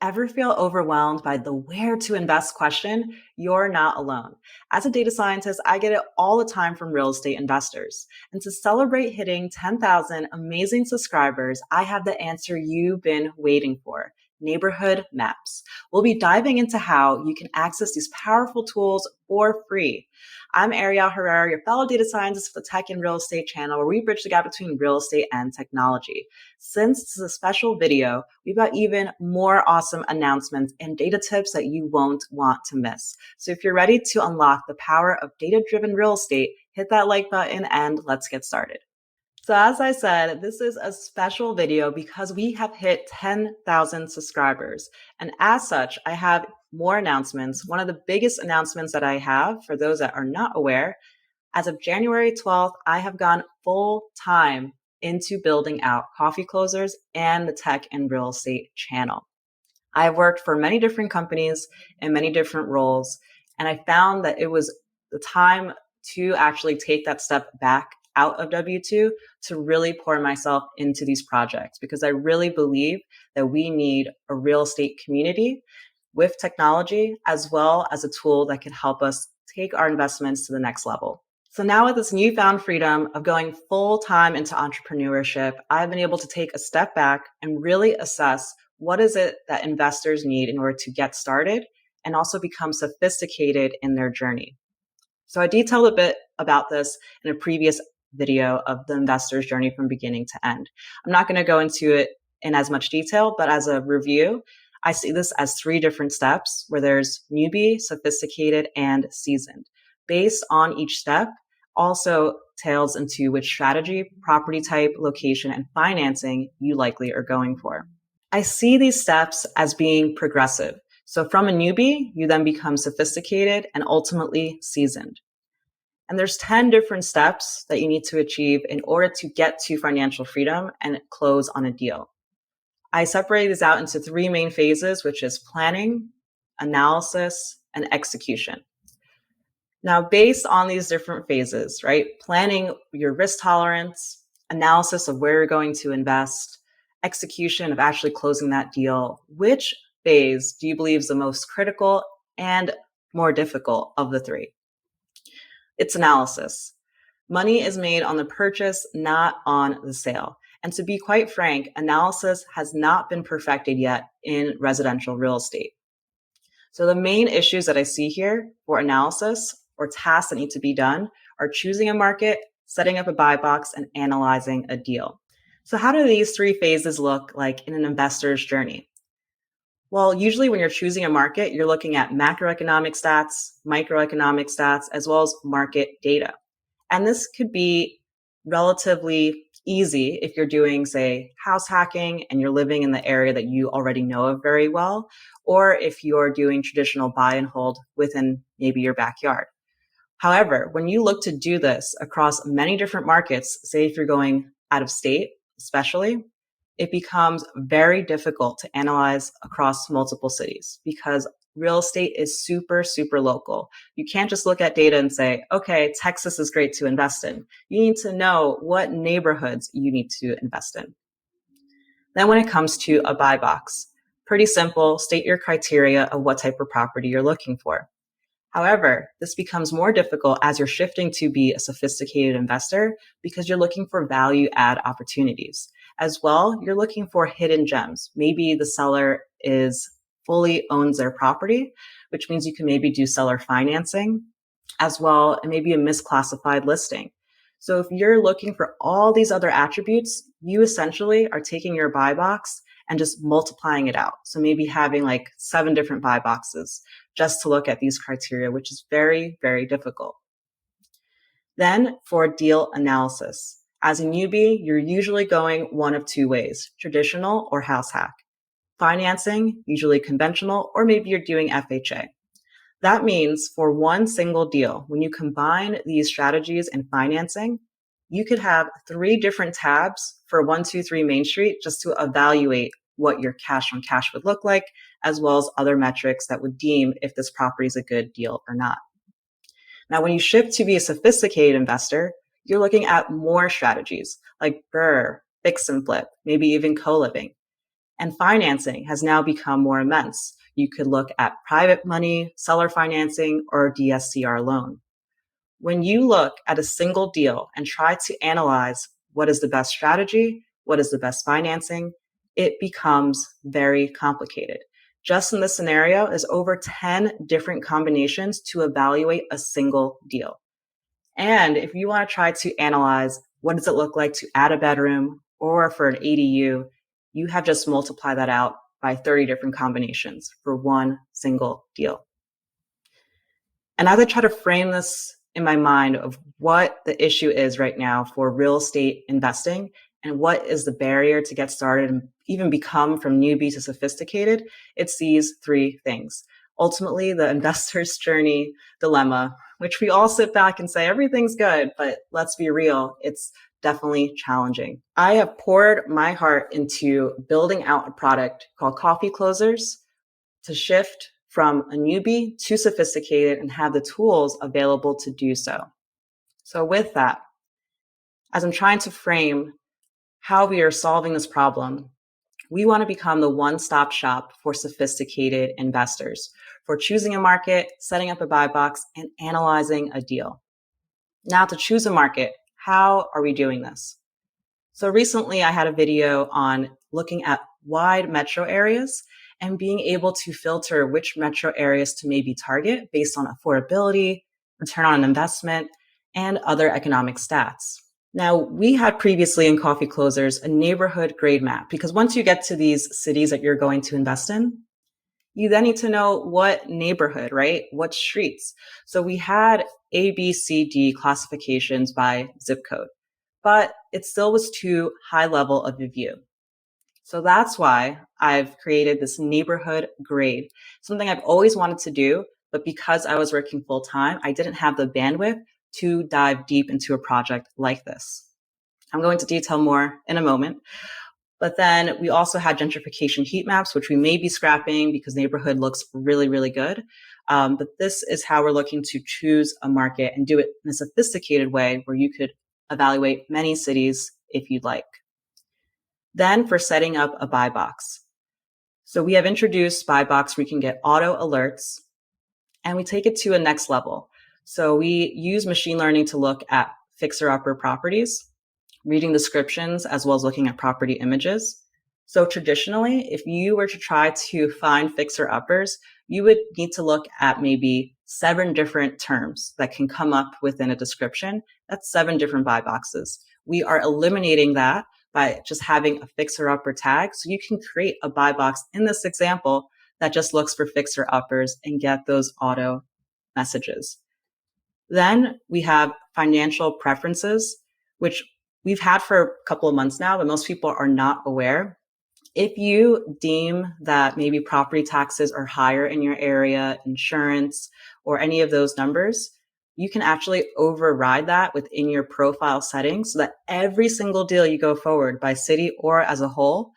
Ever feel overwhelmed by the where to invest question? You're not alone. As a data scientist, I get it all the time from real estate investors. And to celebrate hitting 10,000 amazing subscribers, I have the answer you've been waiting for. Neighborhood maps. We'll be diving into how you can access these powerful tools for free. I'm Ariel Herrera, your fellow data scientist for the Tech and Real Estate channel, where we bridge the gap between real estate and technology. Since this is a special video, we've got even more awesome announcements and data tips that you won't want to miss. So if you're ready to unlock the power of data-driven real estate, hit that like button and let's get started. So as I said, this is a special video because we have hit 10,000 subscribers. And as such, I have more announcements. One of the biggest announcements that I have, for those that are not aware, as of January 12th, I have gone full time into building out Coffee Closers and the Tech and Real Estate channel. I have worked for many different companies in many different roles, and I found that it was the time to actually take that step back out of W2 to really pour myself into these projects, because I really believe that we need a real estate community with technology as well as a tool that can help us take our investments to the next level. So now with this newfound freedom of going full time into entrepreneurship, I've been able to take a step back and really assess what is it that investors need in order to get started and also become sophisticated in their journey. So I detailed a bit about this in a previous video of the investor's journey from beginning to end. I'm not going to go into it in as much detail, but as a review, I see this as 3 different steps where there's newbie, sophisticated, and seasoned. Based on each step, also tails into which strategy, property type, location, and financing you likely are going for. I see these steps as being progressive. So from a newbie, you then become sophisticated and ultimately seasoned. And there's 10 different steps that you need to achieve in order to get to financial freedom and close on a deal. I separate this out into 3 main phases, which is planning, analysis, and execution. Now, based on these different phases, right? Planning your risk tolerance, analysis of where you're going to invest, execution of actually closing that deal. Which phase do you believe is the most critical and more difficult of the 3? It's analysis. Money is made on the purchase, not on the sale. And to be quite frank, analysis has not been perfected yet in residential real estate. So the main issues that I see here for analysis or tasks that need to be done are choosing a market, setting up a buy box, and analyzing a deal. So how do these 3 phases look like in an investor's journey? Well, usually when you're choosing a market, you're looking at macroeconomic stats, microeconomic stats, as well as market data. And this could be relatively easy if you're doing, say, house hacking and you're living in the area that you already know of very well, or if you're doing traditional buy and hold within maybe your backyard. However, when you look to do this across many different markets, say if you're going out of state, especially, it becomes very difficult to analyze across multiple cities because real estate is super, super local. You can't just look at data and say, okay, Texas is great to invest in. You need to know what neighborhoods you need to invest in. Then when it comes to a buy box, pretty simple, state your criteria of what type of property you're looking for. However, this becomes more difficult as you're shifting to be a sophisticated investor because you're looking for value add opportunities. As well, you're looking for hidden gems. Maybe the seller fully owns their property, which means you can maybe do seller financing as well, and maybe a misclassified listing. So if you're looking for all these other attributes, you essentially are taking your buy box and just multiplying it out. So maybe having like 7 different buy boxes just to look at these criteria, which is very, very difficult. Then for deal analysis. As a newbie, you're usually going one of 2 ways, traditional or house hack. Financing, usually conventional, or maybe you're doing FHA. That means for one single deal, when you combine these strategies and financing, you could have 3 different tabs for 123 Main Street just to evaluate what your cash on cash would look like, as well as other metrics that would deem if this property is a good deal or not. Now, when you shift to be a sophisticated investor, you're looking at more strategies like BRRRR, fix and flip, maybe even co-living. And financing has now become more immense. You could look at private money, seller financing, or DSCR loan. When you look at a single deal and try to analyze what is the best strategy, what is the best financing, it becomes very complicated. Just in this scenario, there's over 10 different combinations to evaluate a single deal. And if you want to try to analyze what does it look like to add a bedroom or for an ADU, you have just multiplied that out by 30 different combinations for one single deal. And as I try to frame this in my mind of what the issue is right now for real estate investing and what is the barrier to get started and even become from newbie to sophisticated, it's these three things. Ultimately, the investor's journey dilemma, which we all sit back and say everything's good, but let's be real, it's definitely challenging. I have poured my heart into building out a product called Coffee Closers to shift from a newbie to sophisticated and have the tools available to do so. So with that, as I'm trying to frame how we are solving this problem, we want to become the one-stop shop for sophisticated investors, for choosing a market, setting up a buy box, and analyzing a deal. Now, to choose a market, how are we doing this? So recently I had a video on looking at wide metro areas and being able to filter which metro areas to maybe target based on affordability, return on investment, and other economic stats. Now, we had previously in Coffee Closers a neighborhood grade map, because once you get to these cities that you're going to invest in, you then need to know what neighborhood, right? What streets. So we had A, B, C, D classifications by zip code, but it still was too high level of a view. So that's why I've created this neighborhood grade, something I've always wanted to do, but because I was working full time, I didn't have the bandwidth to dive deep into a project like this. I'm going to detail more in a moment. But then we also had gentrification heat maps, which we may be scrapping because neighborhood looks really, really good. But this is how we're looking to choose a market and do it in a sophisticated way where you could evaluate many cities if you'd like. Then for setting up a buy box. So we have introduced buy box where you can get auto alerts, and we take it to a next level. So we use machine learning to look at fixer-upper properties, reading descriptions, as well as looking at property images. So traditionally, if you were to try to find fixer-uppers, you would need to look at maybe 7 different terms that can come up within a description. That's 7 different buy boxes. We are eliminating that by just having a fixer-upper tag. So you can create a buy box in this example that just looks for fixer-uppers and get those auto messages. Then we have financial preferences, which we've had for a couple of months now, but most people are not aware. If you deem that maybe property taxes are higher in your area, insurance, or any of those numbers, you can actually override that within your profile settings so that every single deal you go forward by city or as a whole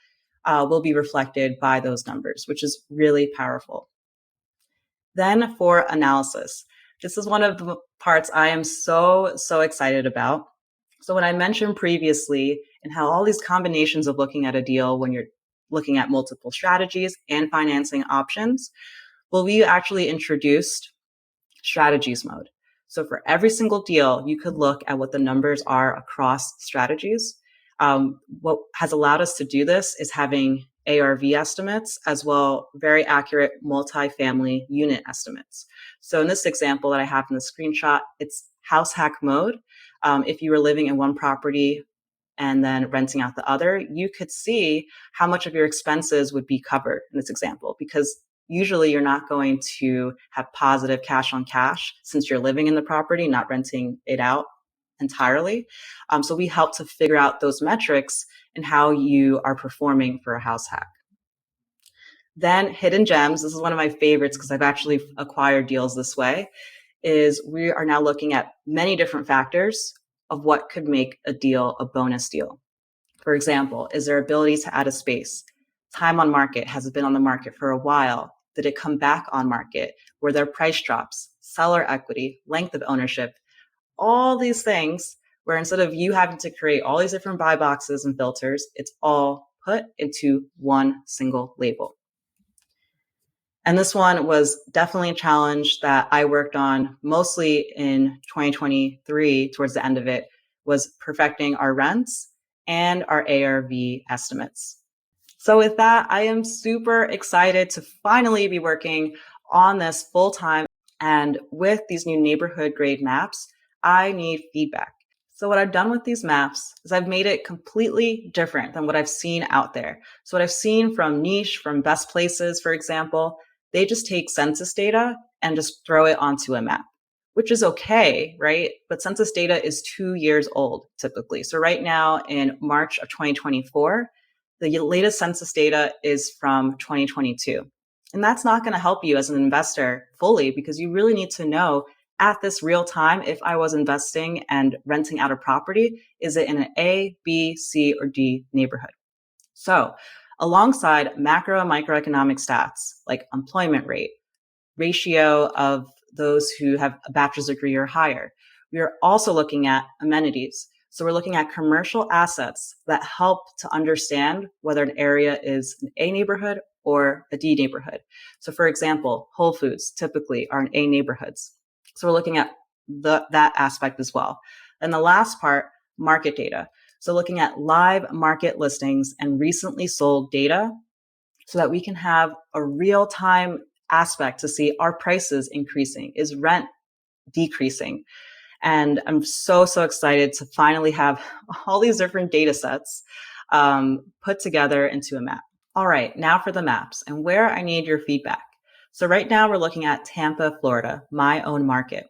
will be reflected by those numbers, which is really powerful. Then for analysis, this is one of the parts I am so excited about. So when I mentioned previously and how all these combinations of looking at a deal when you're looking at multiple strategies and financing options, well, we actually introduced strategies mode. So for every single deal, you could look at what the numbers are across strategies. What has allowed us to do this is having ARV estimates as well very accurate multifamily unit estimates. So in this example that I have in the screenshot, it's house hack mode. If you were living in one property and then renting out the other, you could see how much of your expenses would be covered in this example, because usually you're not going to have positive cash on cash since you're living in the property, not renting it out entirely. So we help to figure out those metrics and how you are performing for a house hack. Then hidden gems, this is one of my favorites because I've actually acquired deals this way, is we are now looking at many different factors of what could make a deal a bonus deal. For example, is there ability to add a space? Time on market, has it been on the market for a while? Did it come back on market? Were there price drops? Seller equity, length of ownership, all these things where instead of you having to create all these different buy boxes and filters, it's all put into one single label. And this one was definitely a challenge that I worked on mostly in 2023. Towards the end of it was perfecting our rents and our ARV estimates. So with that, I am super excited to finally be working on this full time. And with these new neighborhood grade maps, I need feedback. So what I've done with these maps is I've made it completely different than what I've seen out there. So what I've seen from Niche, from Best Places, for example, they just take census data and just throw it onto a map, which is okay, right? But census data is 2 years old typically. So right now in March of 2024, the latest census data is from 2022. And that's not going to help you as an investor fully because you really need to know at this real time if I was investing and renting out a property, is it in an A, B, C, or D neighborhood? So alongside macro and microeconomic stats like employment rate, ratio of those who have a bachelor's degree or higher, we are also looking at amenities. So we're looking at commercial assets that help to understand whether an area is an A neighborhood or a D neighborhood. So for example, Whole Foods typically are in A neighborhoods. So we're looking at that aspect as well. And the last part, market data. So looking at live market listings and recently sold data so that we can have a real-time aspect to see are prices increasing? Is rent decreasing? And I'm so excited to finally have all these different data sets put together into a map. All right, now for the maps and where I need your feedback. So right now we're looking at Tampa, Florida, my own market.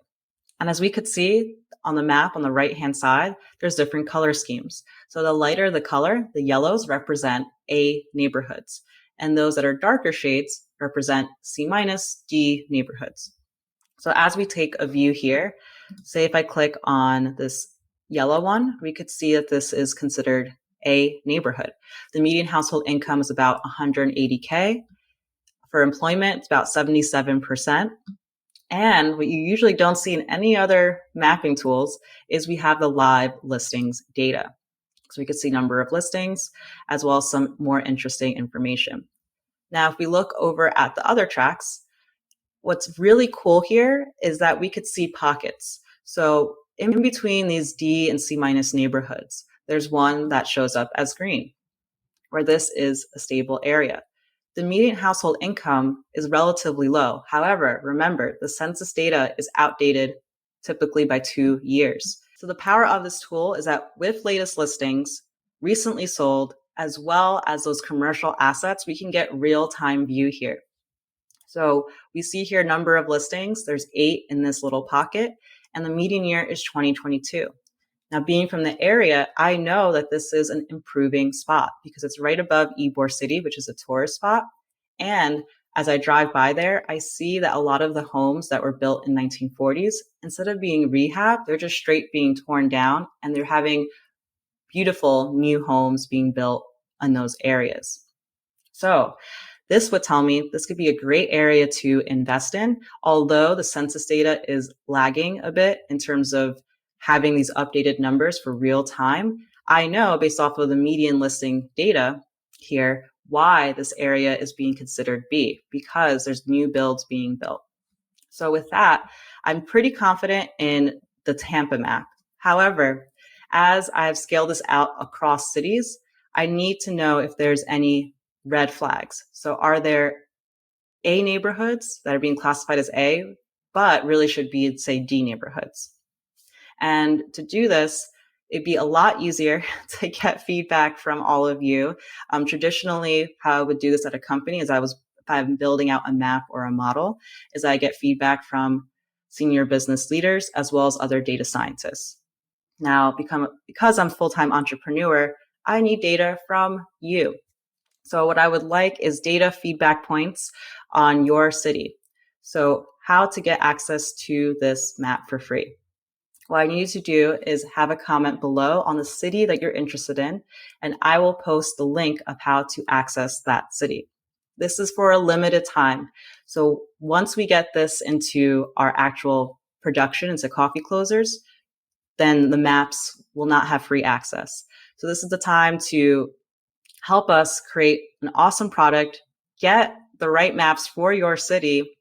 And as we could see on the map on the right-hand side, there's different color schemes. So the lighter the color, the yellows represent A neighborhoods. And those that are darker shades represent C minus, D neighborhoods. So as we take a view here, say if I click on this yellow one, we could see that this is considered A neighborhood. The median household income is about 180K. For employment, it's about 77%. And what you usually don't see in any other mapping tools is we have the live listings data. So we could see number of listings as well as some more interesting information. Now, if we look over at the other tracks, what's really cool here is that we could see pockets. So in between these D and C minus neighborhoods, there's one that shows up as green, where this is a stable area. The median household income is relatively low. However, remember, the census data is outdated typically by 2 years. So the power of this tool is that with latest listings, recently sold, as well as those commercial assets, we can get real-time view here. So we see here number of listings. There's 8 in this little pocket, and the median year is 2022. Now, being from the area, I know that this is an improving spot because it's right above Ybor City, which is a tourist spot. And as I drive by there, I see that a lot of the homes that were built in 1940s, instead of being rehab, they're just straight being torn down, and they're having beautiful new homes being built in those areas. So this would tell me this could be a great area to invest in, although the census data is lagging a bit in terms of having these updated numbers for real time. I know based off of the median listing data here why this area is being considered B, because there's new builds being built. So with that, I'm pretty confident in the Tampa map. However, as I've scaled this out across cities, I need to know if there's any red flags. So are there A neighborhoods that are being classified as A, but really should be, say, D neighborhoods? And to do this, it'd be a lot easier to get feedback from all of you. Traditionally, how I would do this at a company is if I'm building out a map or a model, is I get feedback from senior business leaders as well as other data scientists. Now, because I'm a full-time entrepreneur, I need data from you. So what I would like is data feedback points on your city. So how to get access to this map for free. What I need you to do is have a comment below on the city that you're interested in, and I will post the link of how to access that city. This is for a limited time. So once we get this into our actual production, into coffee closers, then the maps will not have free access. So this is the time to help us create an awesome product, get the right maps for your city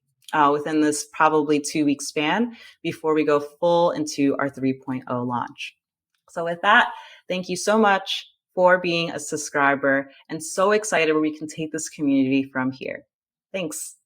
within this probably 2 week span before we go full into our 3.0 launch. So with that, thank you so much for being a subscriber and so excited where we can take this community from here. Thanks.